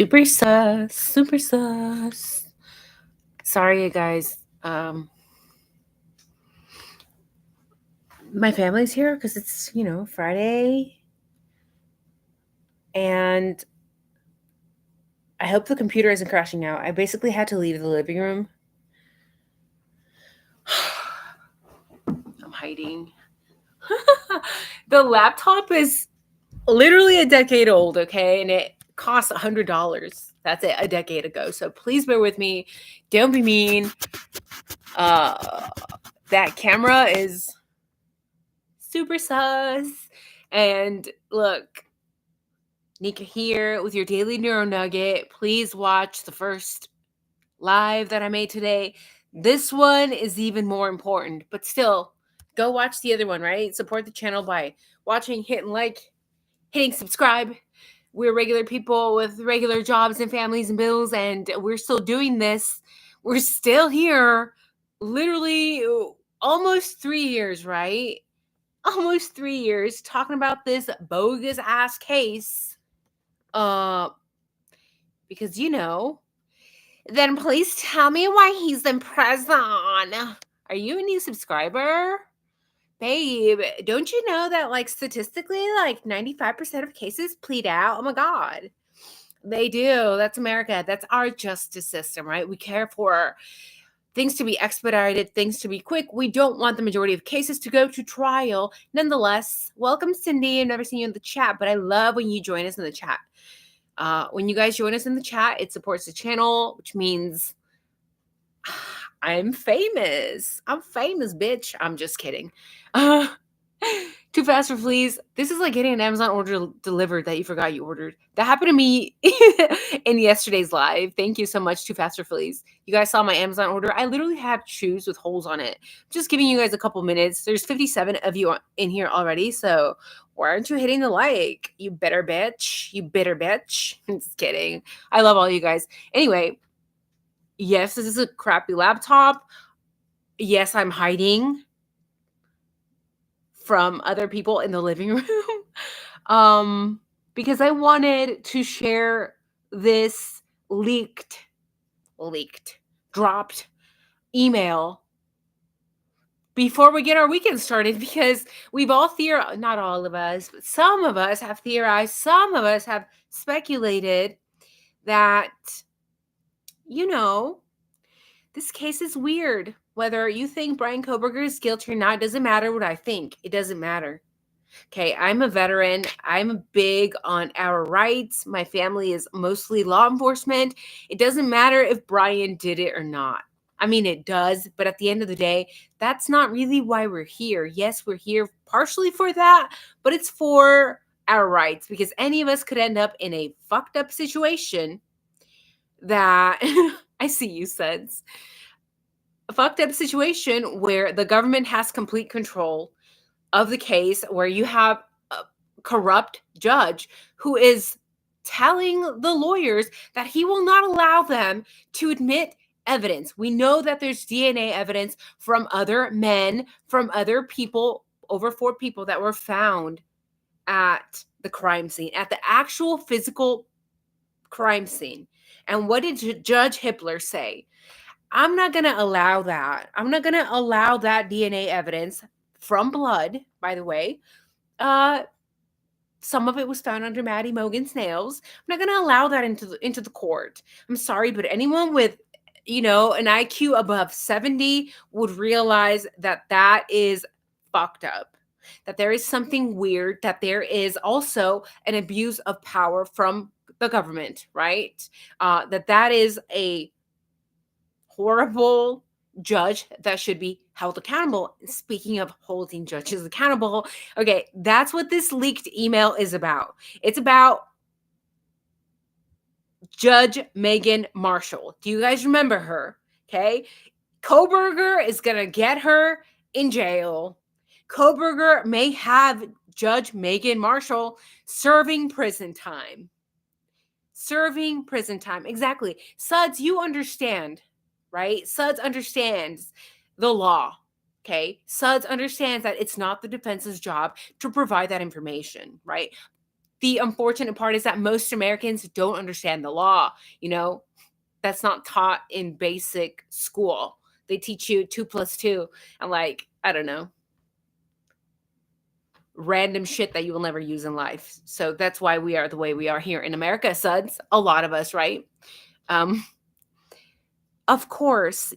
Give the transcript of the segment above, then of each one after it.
Super sus. Super sus. Sorry, you guys. My family's here because it's, Friday. And I hope the computer isn't crashing now. I basically had to leave the living room. I'm hiding. The laptop is literally a decade old, okay? And it costs $100. That's it, a decade ago. So please bear with me. Don't be mean. That camera is super sus. And look, Nika here with your daily neuro nugget. Please watch the first live that I made today. This one is even more important, but still, go watch the other one, right? Support the channel by watching, hitting like, hitting subscribe. We're regular people with regular jobs and families and bills, and we're still doing this. We're still here, literally almost 3 years, right? Almost 3 years talking about this bogus ass case. Because then please tell me why he's in prison. Are you a new subscriber? Babe, don't you know that statistically 95% of cases plead out? Oh my god. They do. That's America. That's our justice system, right? We care for things to be expedited, things to be quick. We don't want the majority of cases to go to trial. Nonetheless, welcome, Cindy. I've never seen you in the chat, but I love when you join us in the chat. When you guys join us in the chat, it supports the channel, which means I'm famous. I'm famous, bitch. I'm just kidding. Too fast for fleas. This is like getting an Amazon order delivered that you forgot you ordered. That happened to me in yesterday's live. Thank you so much, Too Fast for Fleas. You guys saw my Amazon order. I literally had shoes with holes on it. Just giving you guys a couple minutes. There's 57 of you in here already, so why aren't you hitting the like? You bitter bitch. You bitter bitch. I'm just kidding. I love all you guys. Anyway, yes, this is a crappy laptop. Yes, I'm hiding from other people in the living room because I wanted to share this dropped email before we get our weekend started, because we've all theorized, not all of us, but some of us have theorized, some of us have speculated that, this case is weird. Whether you think Brian Kohberger is guilty or not, doesn't matter what I think. It doesn't matter. Okay, I'm a veteran. I'm big on our rights. My family is mostly law enforcement. It doesn't matter if Brian did it or not. I mean, it does, but at the end of the day, that's not really why we're here. Yes, we're here partially for that, but it's for our rights, because any of us could end up in a fucked up situation that I see you, Suds. A fucked up situation where the government has complete control of the case, where you have a corrupt judge who is telling the lawyers that he will not allow them to admit evidence. We know that there's DNA evidence from other men, from other people, over 4 people that were found at the crime scene, at the actual physical crime scene. And what did Judge Hippler say? I'm not going to allow that. I'm not going to allow that DNA evidence from blood, by the way. Some of it was found under Maddie Mogan's nails. I'm not going to allow that into the court. I'm sorry, but anyone with, an IQ above 70 would realize that that is fucked up, that there is something weird, that there is also an abuse of power from the government, right? That is a horrible judge that should be held accountable. Speaking of holding judges accountable, okay, that's what this leaked email is about. It's about Judge Megan Marshall. Do you guys remember her? Okay. Kohberger is going to get her in jail. Kohberger may have Judge Megan Marshall serving prison time. Serving prison time. Exactly. Suds, you understand, right? Suds understands the law. Okay. Suds understands that it's not the defense's job to provide that information, right? The unfortunate part is that most Americans don't understand the law. That's not taught in basic school. They teach you 2 plus 2 and, like, I don't know, random shit that you will never use in life. So that's why we are the way we are here in America, suds. A lot of us, right? Um, Of course,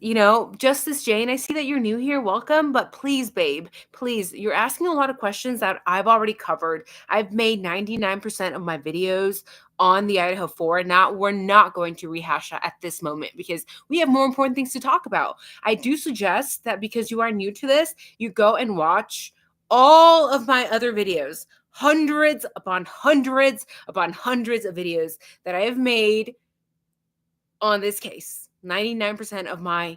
Justice Jane, I see that you're new here. Welcome. But please, babe, please, you're asking a lot of questions that I've already covered. I've made 99% of my videos on the Idaho 4. Now, we're not going to rehash that at this moment because we have more important things to talk about. I do suggest that because you are new to this, you go and watch all of my other videos, hundreds upon hundreds upon hundreds of videos that I have made on this case. 99% of my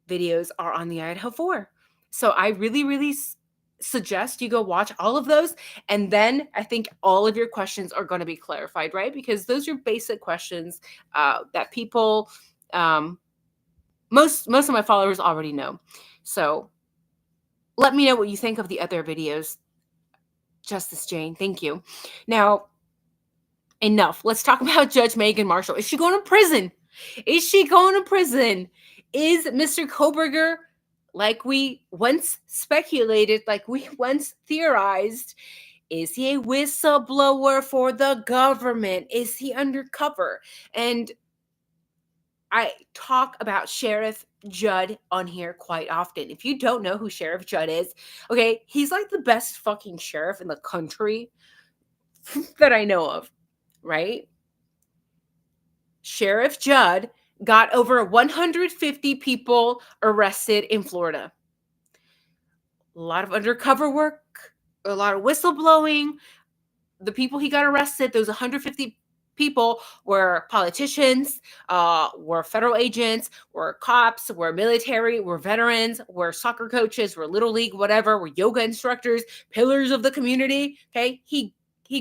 videos are on the Idaho 4. So I really, really suggest you go watch all of those. And then I think all of your questions are going to be clarified, right? Because those are basic questions that people, most of my followers already know. So let me know what you think of the other videos, Justice Jane. Thank you. Now, enough. Let's talk about Judge Megan Marshall. Is she going to prison? Is she going to prison? Is Mr. Kohberger, like we once speculated, like we once theorized, is he a whistleblower for the government? Is he undercover? And I talk about Sheriff Judd on here quite often. If you don't know who Sheriff Judd is, okay, he's like the best fucking sheriff in the country that I know of, right? Sheriff Judd got over 150 people arrested in Florida. A lot of undercover work, a lot of whistleblowing. The people he got arrested, those 150 people, were politicians, were federal agents, were cops, were military, were veterans, were soccer coaches, were little league, whatever, were yoga instructors, pillars of the community. Okay, he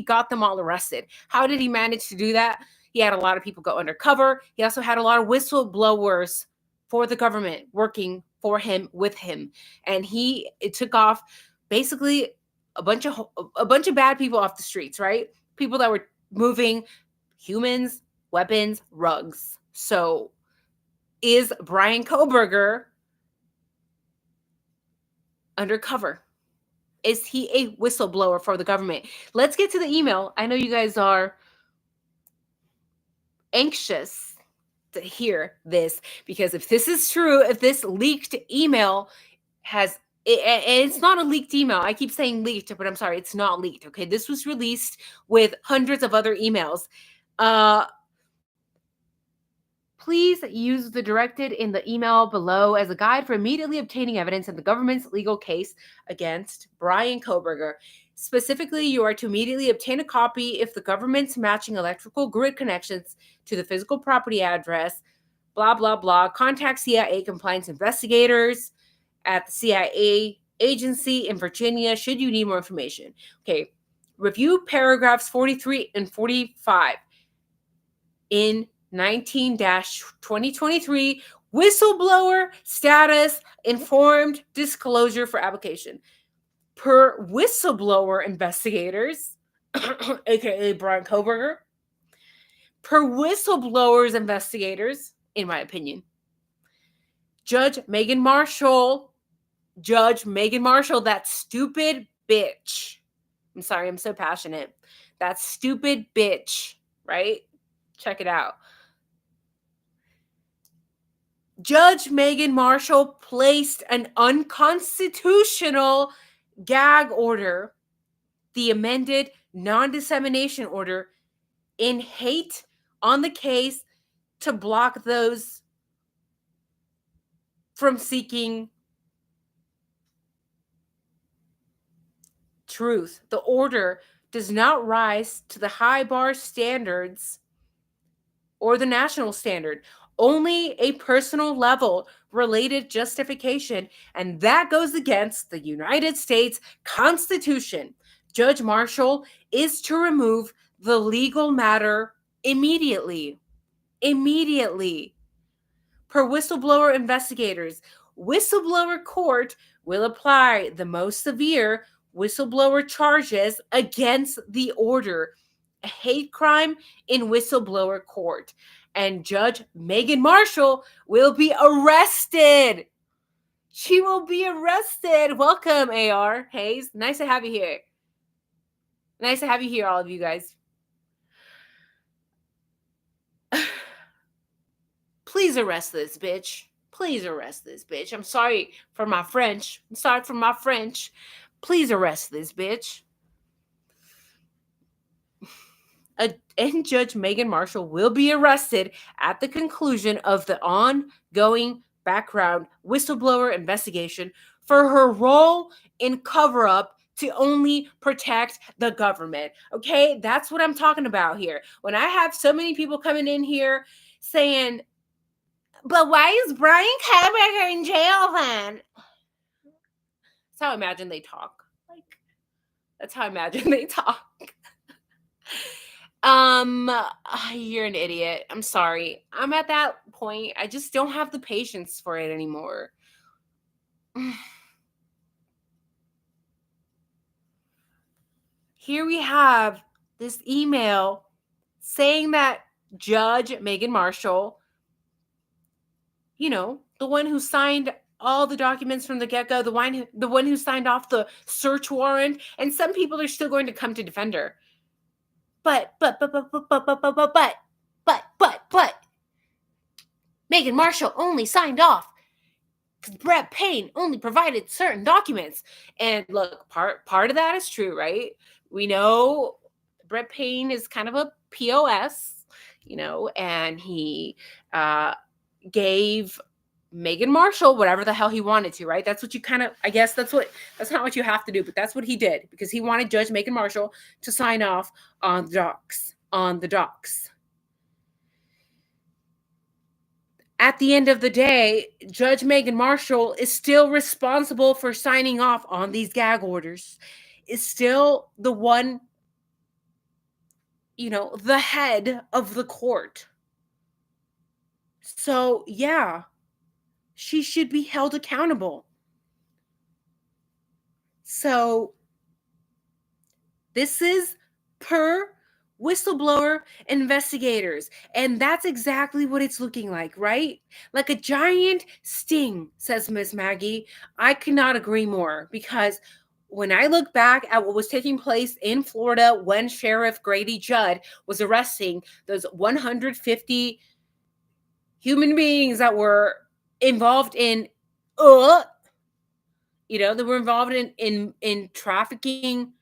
got them all arrested. How did he manage to do that? He had a lot of people go undercover. He also had a lot of whistleblowers for the government working for him, with him. And it took off basically a bunch of bad people off the streets, right? People that were moving humans, weapons, rugs. So is Brian Kohberger undercover? Is he a whistleblower for the government? Let's get to the email. I know you guys are anxious to hear this because if this is true, if this leaked email and it's not a leaked email. I keep saying leaked, but I'm sorry, it's not leaked. Okay, this was released with hundreds of other emails. Please use the directed in the email below as a guide for immediately obtaining evidence in the government's legal case against Brian Kohberger. Specifically, you are to immediately obtain a copy if the government's matching electrical grid connections to the physical property address, blah, blah, blah. Contact CIA compliance investigators at the CIA agency in Virginia should you need more information. Okay, review paragraphs 43 and 45 in 19-2023 whistleblower status informed disclosure for application. Per whistleblower investigators, aka Brian Kohberger, per whistleblowers investigators, in my opinion, Judge Megan Marshall, that stupid bitch. I'm sorry, I'm so passionate. That stupid bitch, right? Check it out. Judge Megan Marshall placed an unconstitutional gag order, the amended non-dissemination order, in hate on the case to block those from seeking truth. The order does not rise to the high bar standards or the national standard. Only a personal level related justification, and that goes against the United States Constitution. Judge Marshall is to remove the legal matter immediately. Immediately. Per whistleblower investigators, whistleblower court will apply the most severe whistleblower charges against the order, a hate crime in whistleblower court. And Judge Megan Marshall will be arrested. She will be arrested. Welcome, AR Hayes. Nice to have you here. Nice to have you here, all of you guys. Please arrest this bitch. Please arrest this bitch. I'm sorry for my French. I'm sorry for my French. Please arrest this bitch. And Judge Megan Marshall will be arrested at the conclusion of the ongoing background whistleblower investigation for her role in cover-up to only protect the government. Okay, that's what I'm talking about here. When I have so many people coming in here saying, but why is Brian Kohberger in jail then? That's how I imagine they talk. That's how I imagine they talk. You're an idiot. I'm sorry. I'm at that point. I just don't have the patience for it anymore. Here we have this email saying that Judge Megan Marshall, the one who signed all the documents from the get-go, the one who signed off the search warrant, and some people are still going to come to defend her. But Megan Marshall only signed off because Brett Payne only provided certain documents. And look, part of that is true, right? We know Brett Payne is kind of a POS, and he gave Megan Marshall whatever the hell he wanted to, right? That's what you kind of, I guess that's not what you have to do, but that's what he did because he wanted Judge Megan Marshall to sign off on the docs. At the end of the day, Judge Megan Marshall is still responsible for signing off on these gag orders. Is still the one, the head of the court. So, yeah, she should be held accountable. So, this is per whistleblower investigators. And that's exactly what it's looking like, right? Like a giant sting, says Miss Maggie. I cannot agree more because when I look back at what was taking place in Florida when Sheriff Grady Judd was arresting those 150 human beings that were involved in that were involved in trafficking,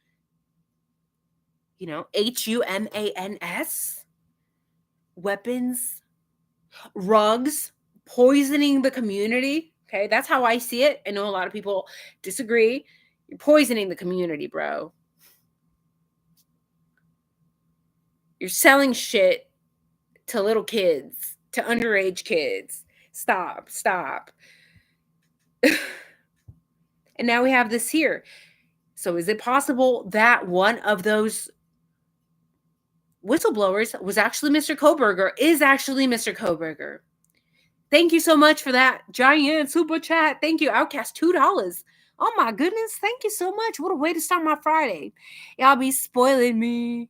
HUMANS, weapons, drugs, poisoning the community. Okay, that's how I see it. I know a lot of people disagree. You're poisoning the community, bro. You're selling shit to little kids, to underage kids. Stop. And now we have this here. So is it possible that one of those whistleblowers was actually Mr. Kohberger, is actually Mr. Kohberger? Thank you so much for that giant super chat. Thank you, Outcast, $2. Oh my goodness, thank you so much. What a way to start my Friday. Y'all be spoiling me.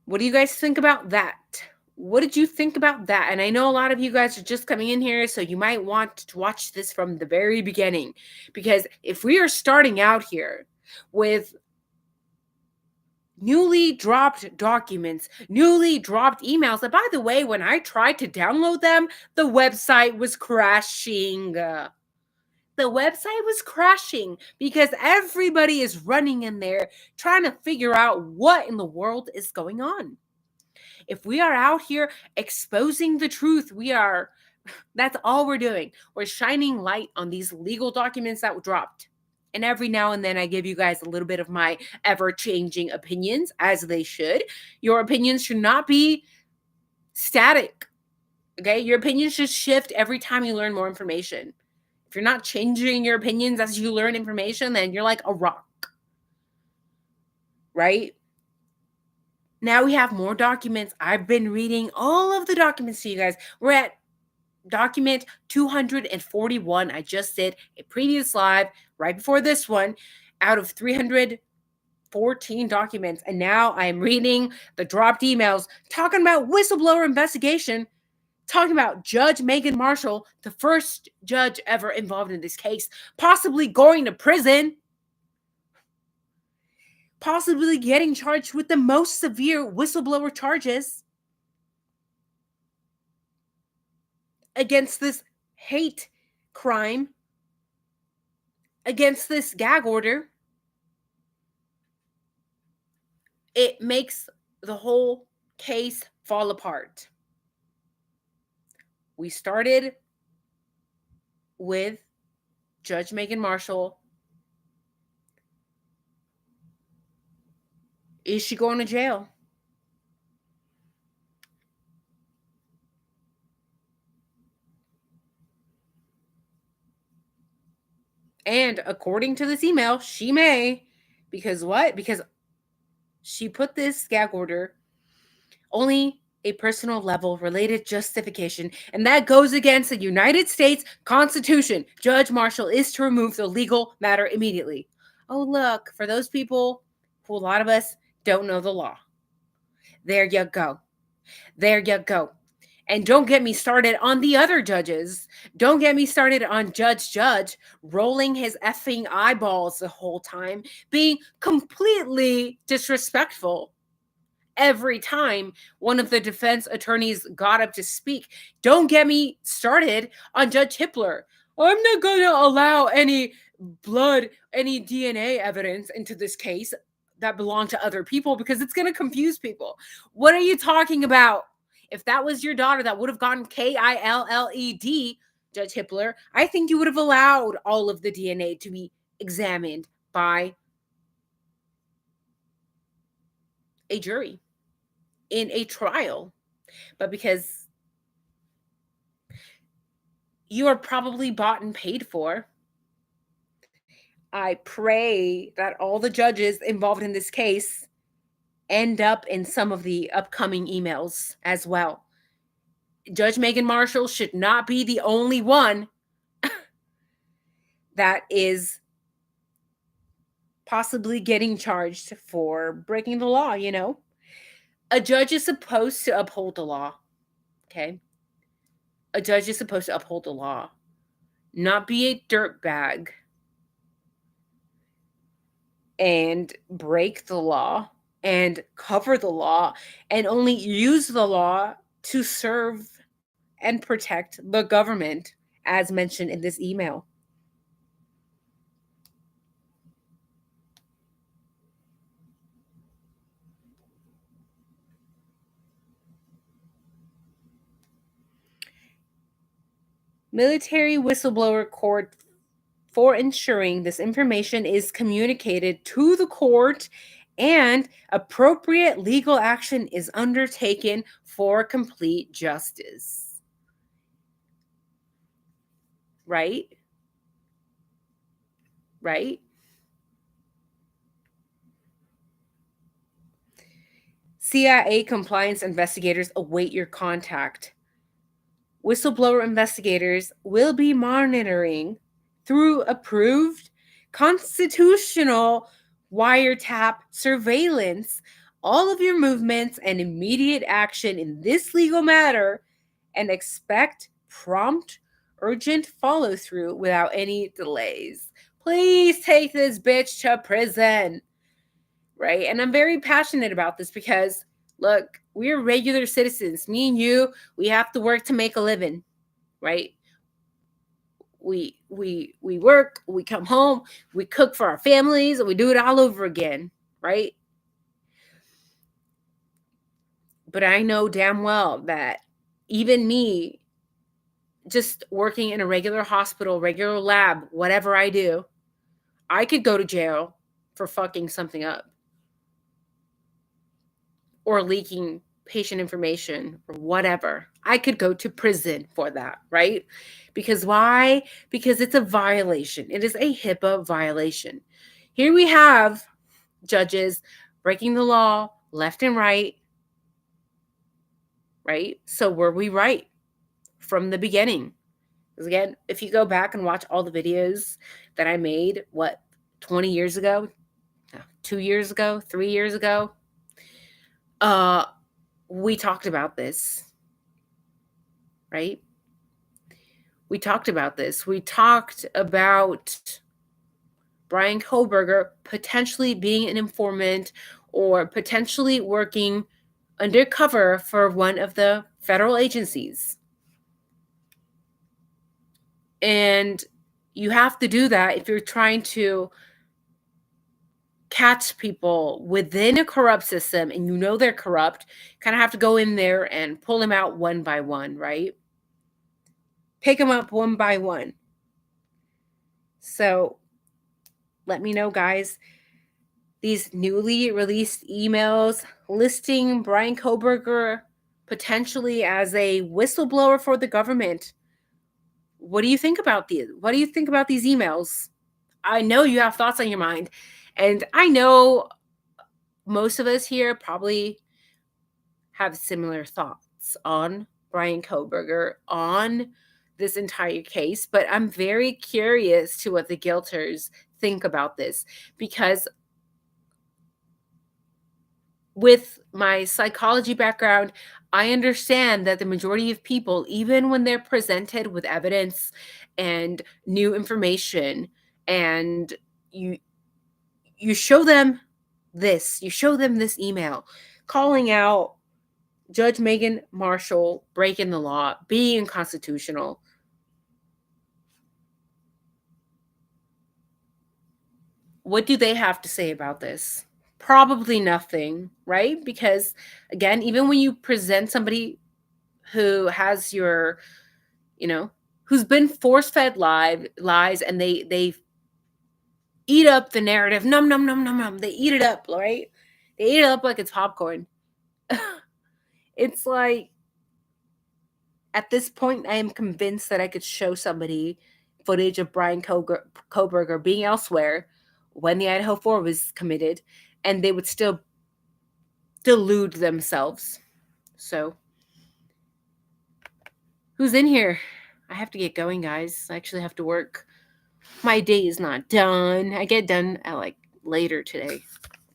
What do you guys think about that? What did you think about that? And I know a lot of you guys are just coming in here, so you might want to watch this from the very beginning. Because if we are starting out here with newly dropped documents, newly dropped emails, and by the way, when I tried to download them, the website was crashing. The website was crashing because everybody is running in there trying to figure out what in the world is going on. If we are out here exposing the truth, that's all we're doing. We're shining light on these legal documents that were dropped. And every now and then I give you guys a little bit of my ever-changing opinions, as they should. Your opinions should not be static. Okay? Your opinions should shift every time you learn more information. If you're not changing your opinions as you learn information, then you're like a rock. Right? Now we have more documents. I've been reading all of the documents to you guys. We're at document 241. I just did a previous live right before this one out of 314 documents. And now I'm reading the dropped emails talking about whistleblower investigation, talking about Judge Megan Marshall, the first judge ever involved in this case, possibly going to prison, possibly getting charged with the most severe whistleblower charges against this hate crime, against this gag order. It makes the whole case fall apart. We started with Judge Megan Marshall. Is she going to jail? And according to this email, she may. Because what? Because she put this gag order only a personal level related justification, and that goes against the United States Constitution. Judge Marshall is to remove the legal matter immediately. Oh, look, for those people who a lot of us don't know the law. There you go. There you go. And don't get me started on the other judges. Don't get me started on Judge rolling his effing eyeballs the whole time, being completely disrespectful every time one of the defense attorneys got up to speak. Don't get me started on Judge Hippler. I'm not going to allow any blood, any DNA evidence into this case that belonged to other people because it's going to confuse people. What are you talking about? If that was your daughter that would have gotten KILLED, Judge Hippler, I think you would have allowed all of the DNA to be examined by a jury in a trial. But because you are probably bought and paid for, I pray that all the judges involved in this case end up in some of the upcoming emails as well. Judge Megan Marshall should not be the only one that is possibly getting charged for breaking the law, you know? A judge is supposed to uphold the law, okay? A judge is supposed to uphold the law, not be a dirtbag and break the law and cover the law and only use the law to serve and protect the government, as mentioned in this email. Military whistleblower court for ensuring this information is communicated to the court and appropriate legal action is undertaken for complete justice. Right? Right? CIA compliance investigators await your contact. Whistleblower investigators will be monitoring through approved constitutional wiretap surveillance all of your movements and immediate action in this legal matter and expect prompt, urgent follow through without any delays. Please take this bitch to prison. Right? And I'm very passionate about this because, look, we're regular citizens. Me and you, we have to work to make a living, right? We work, we come home, we cook for our families, and we do it all over again, right? But I know damn well that even me, just working in a regular hospital, regular lab, whatever I do, I could go to jail for fucking something up or leaking patient information or whatever. I could go to prison for that, right? Because why? Because it's a violation. It is a HIPAA violation. Here we have judges breaking the law left and right, right? So were we right? from the beginning. Because again, if you go back and watch all the videos that I made, 20 years ago, 2 years ago, 3 years ago, we talked about this, right? We talked about this. We talked about Brian Kohberger potentially being an informant or potentially working undercover for one of the federal agencies. And you have to do that if you're trying to catch people within a corrupt system and you know they're corrupt. Kind of have to go in there and pull them out one by one, right? Pick them up one by one. So let me know, guys. These newly released emails listing Brian Kohberger potentially as a whistleblower for the government. What do you think about these? What do you think about these emails? I know you have thoughts on your mind, and I know most of us here probably have similar thoughts on Brian Kohberger, on this entire case, but I'm very curious to what the guilters think about this, because with my psychology background, I understand that the majority of people, even when they're presented with evidence and new information, and you show them this email calling out Judge Megan Marshall breaking the law, being unconstitutional. What do they have to say about this? Probably nothing, right? Because again, even when you present somebody who has who's been force-fed lies, and they eat up the narrative, num num num num num, they eat it up, right? They eat it up like it's popcorn. It's like, at this point, I am convinced that I could show somebody footage of Brian Kohberger being elsewhere when the IDAHO4 was committed, and they would still delude themselves. So, who's in here? I have to get going, guys. I actually have to work. My day is not done. I get done at later today,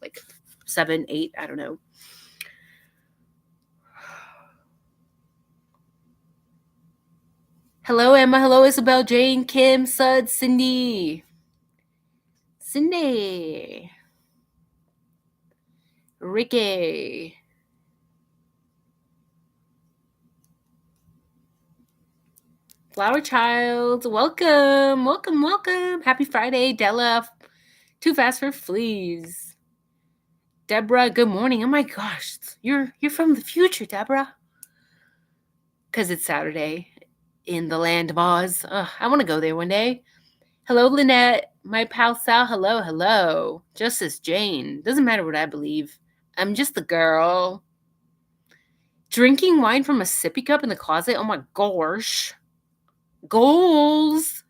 like 7, 8, I don't know. Hello, Emma. Hello, Isabel, Jane, Kim, Sud, Cindy. Ricky. Flower Child, welcome. Happy Friday, Della. Too fast for fleas. Deborah, good morning. Oh my gosh, you're from the future, Deborah. Because it's Saturday in the land of Oz. I want to go there one day. Hello, Lynette. My pal Sal. Hello. Justice Jane. Doesn't matter what I believe. I'm just the girl. Drinking wine from a sippy cup in the closet. Oh my gosh. Goals.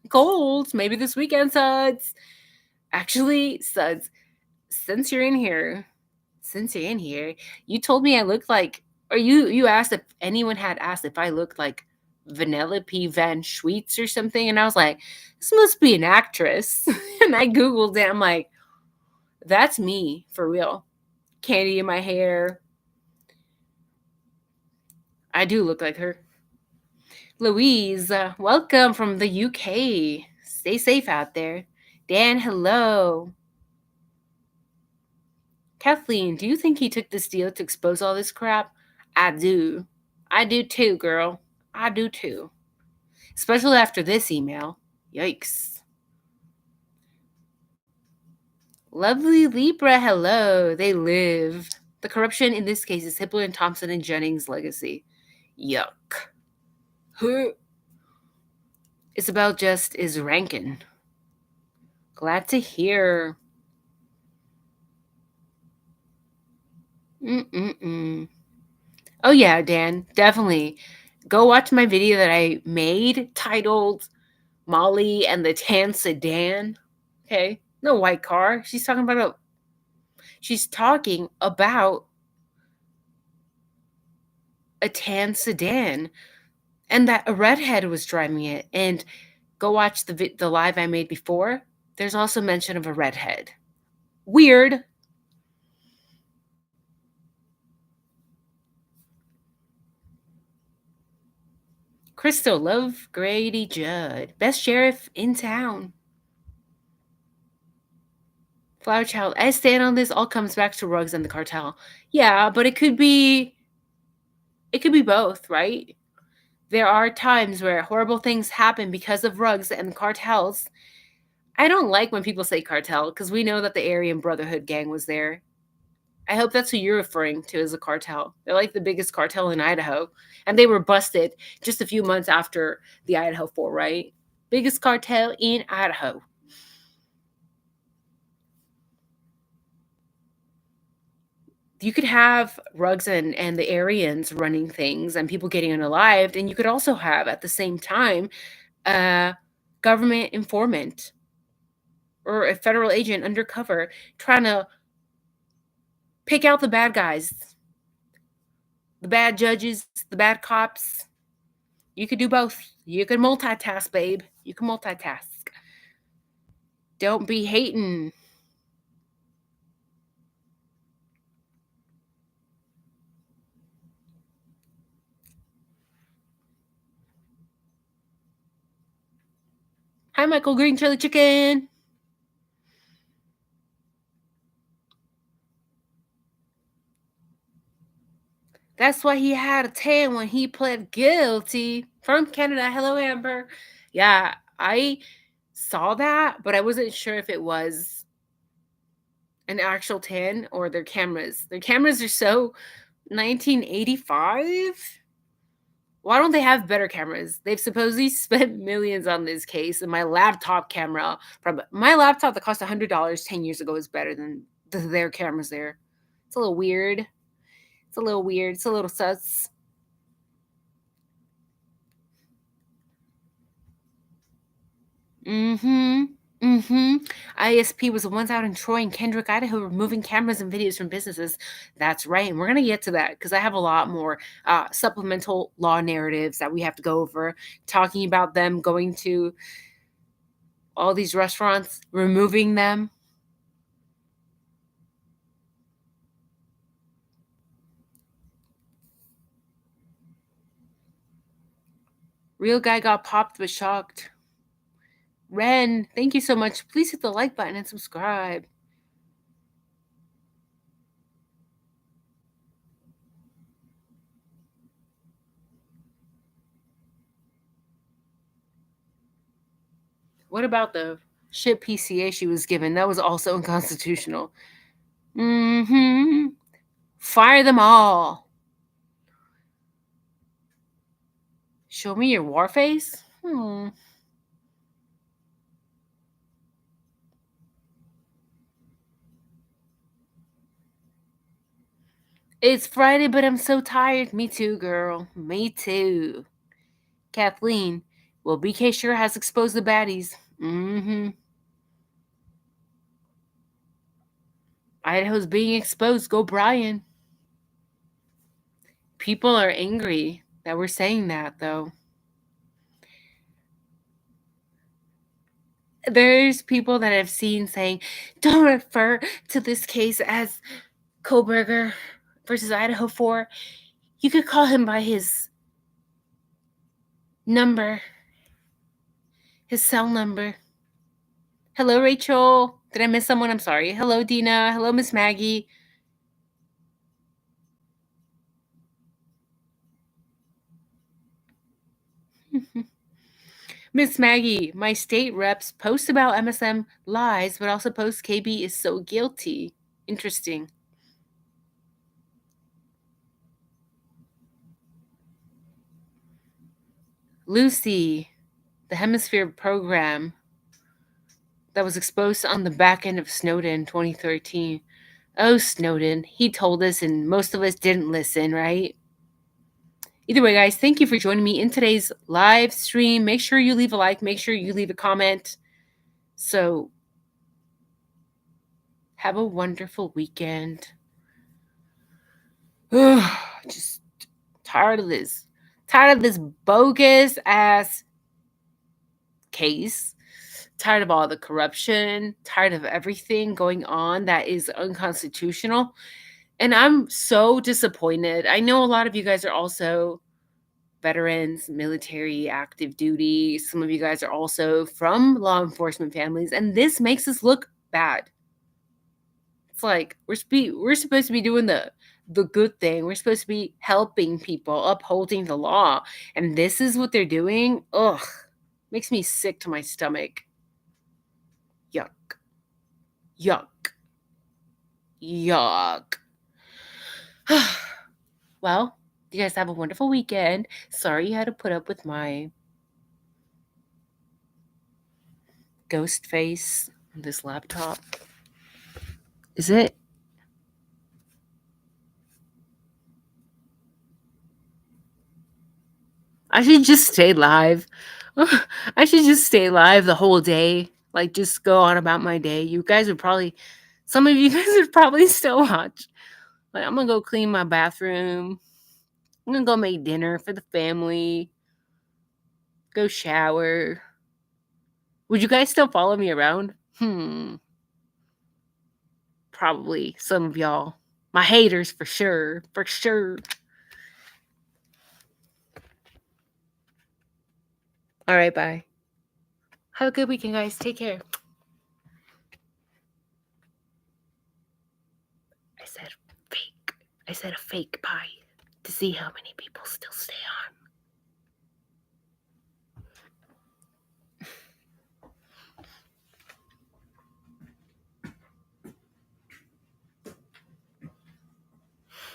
Maybe this weekend, Suds. Actually, Suds, since you're in here, you told me I looked like, or you asked if anyone had asked if I looked like Vanellope Van Schweetz or something, and I was like, this must be an actress. And I Googled it. I'm like, that's me, for real. Candy in my hair. I do look like her. Louise, welcome from the UK. Stay safe out there. Dan, hello. Kathleen, do you think he took this deal to expose all this crap? I do. I do too, girl. I do too. Especially after this email. Yikes. Lovely Libra, hello. They live. The corruption in this case is Hippler and Thompson and Jennings' legacy. Yuck. Isabel just is ranking. Glad to hear. Oh yeah, Dan, definitely. Go watch my video that I made titled Molly and the Tan Sedan. Okay? No white car. She's talking about a tan sedan. and that a redhead was driving it. And go watch the live I made before. There's also mention of a redhead. Weird. Crystal, love Grady Judd. Best sheriff in town. Flower Child, I stand on this. All comes back to Ruggs and the cartel. Yeah, but it could be both, right? There are times where horrible things happen because of Ruggs and cartels. I don't like when people say cartel because we know that the Aryan Brotherhood gang was there. I hope that's who you're referring to as a cartel. They're like the biggest cartel in Idaho. And they were busted just a few months after the IDAHO4, right? Biggest cartel in Idaho. You could have Ruggs and the Aryans running things and people getting unalived. And you could also have, at the same time, a government informant or a federal agent undercover trying to pick out the bad guys, the bad judges, the bad cops. You could do both. You could multitask, babe. You can multitask. Don't be hating. Hi, Michael Green Chili Chicken. That's why he had a tan when he pled guilty. From Canada. Hello, Amber. Yeah, I saw that, but I wasn't sure if it was an actual tan or their cameras. Their cameras are so 1985. Why don't they have better cameras? They've supposedly spent millions on this case, and my laptop camera from my laptop that cost $100 10 years ago is better than their cameras there. It's a little weird. It's a little weird. It's a little sus. Mm-hmm. Mm-hmm. ISP was the ones out in Troy and Kendrick, Idaho, removing cameras and videos from businesses. That's right. And we're going to get to that because I have a lot more supplemental law narratives that we have to go over, talking about them going to all these restaurants, removing them. Real guy got popped but shocked. Ren, thank you so much. Please hit the like button and subscribe. What about the shit PCA she was given? That was also unconstitutional. Mm-hmm. Fire them all. Show me your war face? It's Friday, but I'm so tired. Me too, girl. Me too. Kathleen, well, BK sure has exposed the baddies. Mm-hmm. Idaho's being exposed. Go, Brian. People are angry that we're saying that, though. There's people that I've seen saying, don't refer to this case as Kohberger versus IDAHO4. You could call him by his number, his cell number. Hello, Rachel. Did I miss someone? I'm sorry. Hello, Dina. Hello, Miss Maggie. Miss Maggie, my state reps post about MSM lies, but also post KB is so guilty. Interesting. Lucy, the Hemisphere program that was exposed on the back end of Snowden 2013. Oh, Snowden. He told us, and most of us didn't listen, right? Either way, guys, thank you for joining me in today's live stream. Make sure you leave a like. Make sure you leave a comment. So, have a wonderful weekend. Just tired of this. Tired of this bogus ass case. Tired of all the corruption. Tired of everything going on that is unconstitutional. And I'm so disappointed. I know a lot of you guys are also veterans, military, active duty. Some of you guys are also from law enforcement families, and this makes us look bad. It's like we're supposed to be doing the good thing. We're supposed to be helping people, upholding the law, and this is what they're doing. Ugh, makes me sick to my stomach. Yuck. Yuck. Yuck. Well, you guys have a wonderful weekend. Sorry you had to put up with my ghost face on this laptop. Is it? I should just stay live. I should just stay live the whole day. Like, just go on about my day. You guys would probably, some of you guys would probably still watch. Like, I'm gonna go clean my bathroom. I'm gonna go make dinner for the family. Go shower. Would you guys still follow me around? Probably some of y'all. My haters for sure. For sure. All right, bye. Have a good weekend, guys. Take care. I said fake. I said a fake bye to see how many people still stay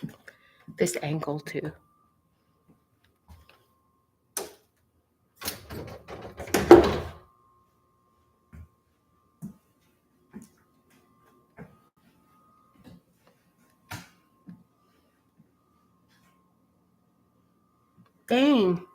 on. This angle, too. Dang.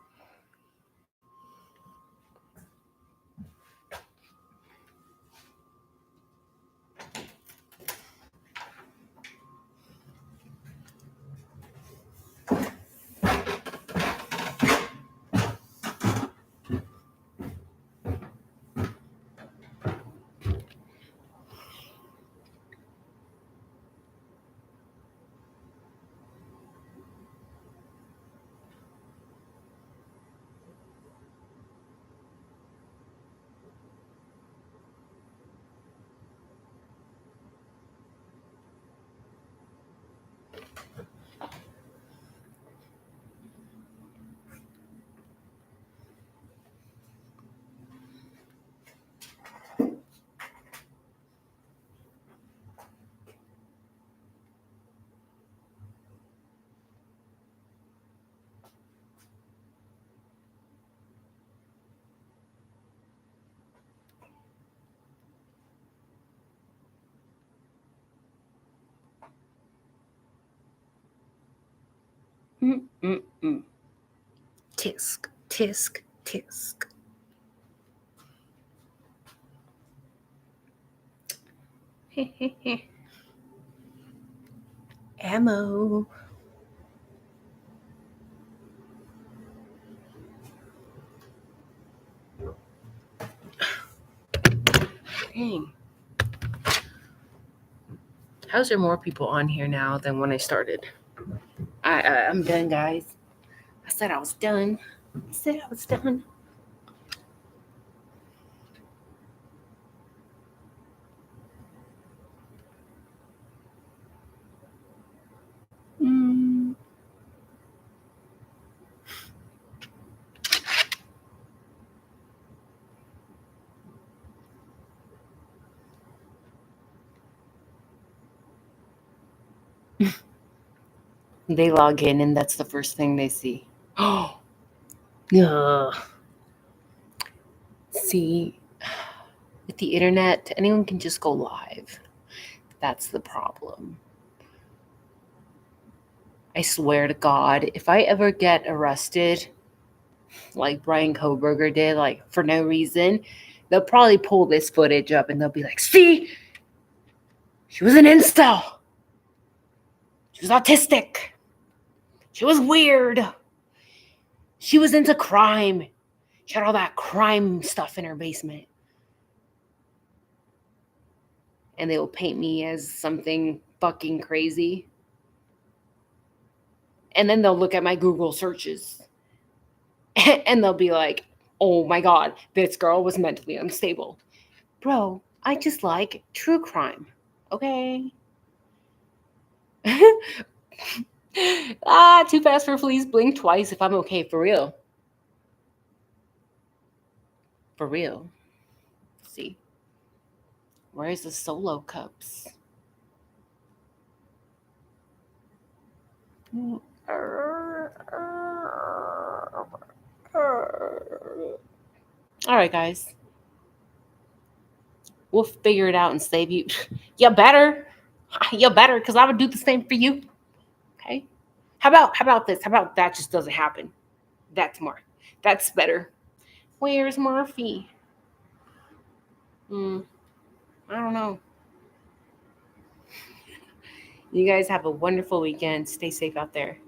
Tisk, tisk, tisk. Ammo. Dang. How's there more people on here now than when I started? I'm done, guys. I said I was done. They log in and that's the first thing they see. Oh, yeah. See, with the internet, anyone can just go live. That's the problem. I swear to God, if I ever get arrested, like Brian Kohberger did, like for no reason, they'll probably pull this footage up and they'll be like, see, she was an incel. She was autistic. She was weird. She was into crime. She had all that crime stuff in her basement. And they will paint me as something fucking crazy. And then they'll look at my Google searches and they'll be like, oh my God, this girl was mentally unstable. Bro, I just like true crime. Okay. Too fast for fleas. Blink twice if I'm okay. For real. For real. See. Where's the solo cups? All right, guys. We'll figure it out and save you. You better. You better, because I would do the same for you. Okay. How about this? How about that just doesn't happen? That's more. That's better. Where's Murphy? I don't know. You guys have a wonderful weekend. Stay safe out there.